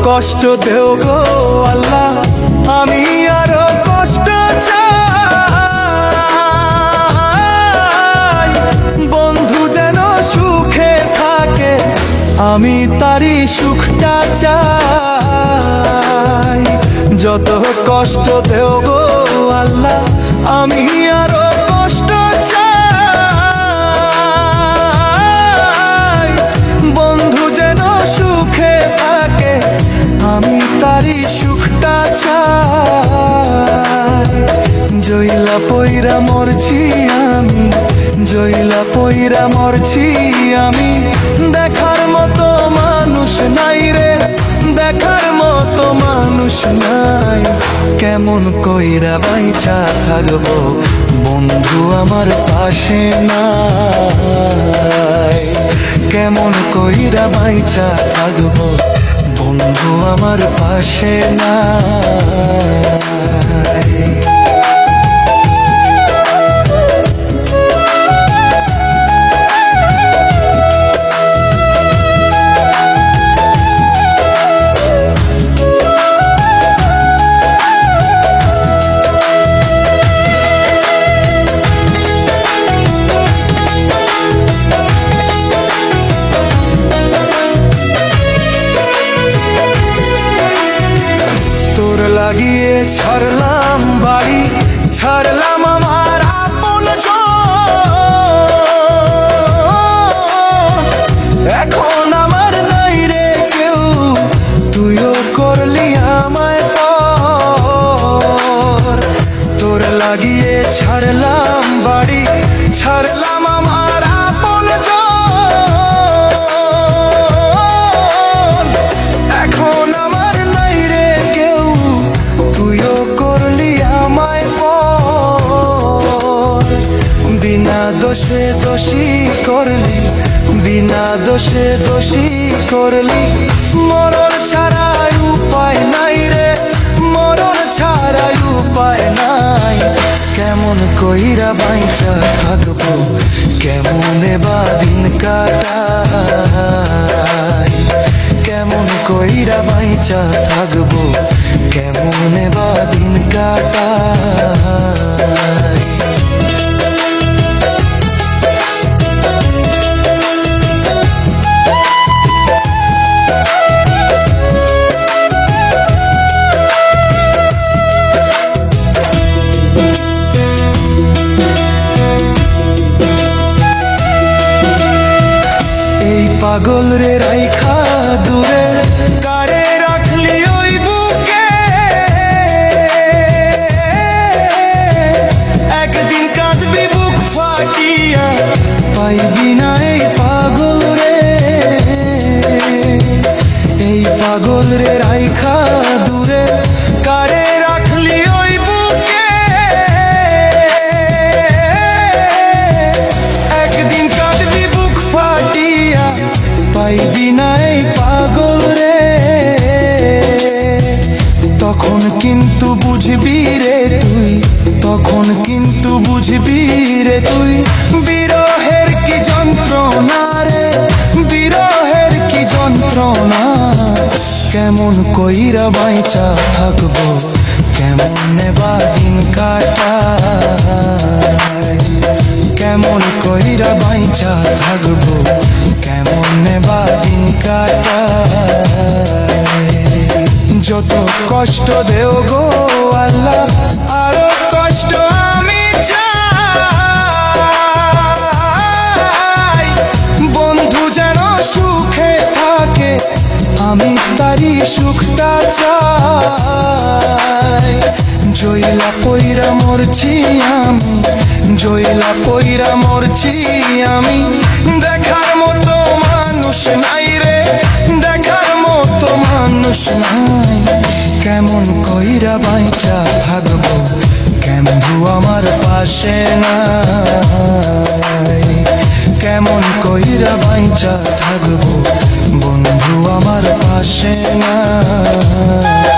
কষ্ট দেও গো আল্লাহ, আমি আরো কষ্ট চাই। বন্ধু যেন সুখে থাকে, আমি তারই সুখটা চাই। যত কষ্ট দেও গো আল্লাহ, আমি আরো কষ্ট চাই। বন্ধু যেন সুখে থাকে, আমি তারই সুখটা চাই। জইলা পইরা মরছি আমি, জইলা পইরা মরছি আমি। দেখার মতো মানুষ নাই রে, দেখার মতো মানুষ নাই। কেমন কইরা বাইচা থাকবো, বন্ধু আমার পাশে নাই। কেমন কইরা বাইচা থাকবো, বন্ধু আমার পাশে নাই। লাগিয়ে ছাড়লাম বাড়ি, ছাড়লাম আমার আপনজন। এখন আমার নাই রে কেউ, তুইও করলি আমায় পর। তোর লাগিয়ে ছাড়লাম বাড়ি, ছাড়লাম আমার আপনজন। এখন আমার নাই রে কেউ, তুইও করলি আমায় পর। বিনা দোষে দোষী করলি, বিনা দোষে দোষী করলি। মরণ ছাড়াই উপায় নাই রে, মরণ ছাড়াই উপায় নাই। কেমন কইরা বাইচা থাকবো, কেমনে বা দিন কাটাই। কেমন কইরা বাইচা থাকবো, কেমনে বা দিন কাটাই। এই পাগল রে রাইখা দূরে, কারে রাখলি ওই বুকে। একদিন কাঁদবি বুক ফাটিয়া, পাইবি না এই পাগল রে। এই পাগল রে রাইখা দূরে, কারে রাখলি ওই বুকে। একদিন কাঁদবি বুক ফাটিয়া, পাইবি না এই পাগল রে। তখন কিন্তু বুঝবি রে তুই, তখন কিন্তু বুঝবি রে তুই। বিরহের কি যন্ত্রণা রে, বিরহের কি যন্ত্রণা। কেমন কইরা বাইচা থাকবো, কেমনে বা দিন কাটাই। কেমন কইরা বাইচা থাকবো, কেমনে বা দিন কাটাই। যত কষ্ট দেও গো আল্লাহ, আরো কষ্ট আমি চাই। বন্ধু যেন সুখে থাকে, আমি তারই সুখটা চাই। জইলা পইরা মরছি আমি, জইলা পইরা মরছি আমি। দেখার মতো মানুষ নাই রে, দেখার মতো মানুষ নাই। কেমন কইরা বাইচা থাকবো, কেমন আমার পাশে নাই। কেমন কইরা বাইচা থাকবো, বন্ধু আমার পাশে নাই।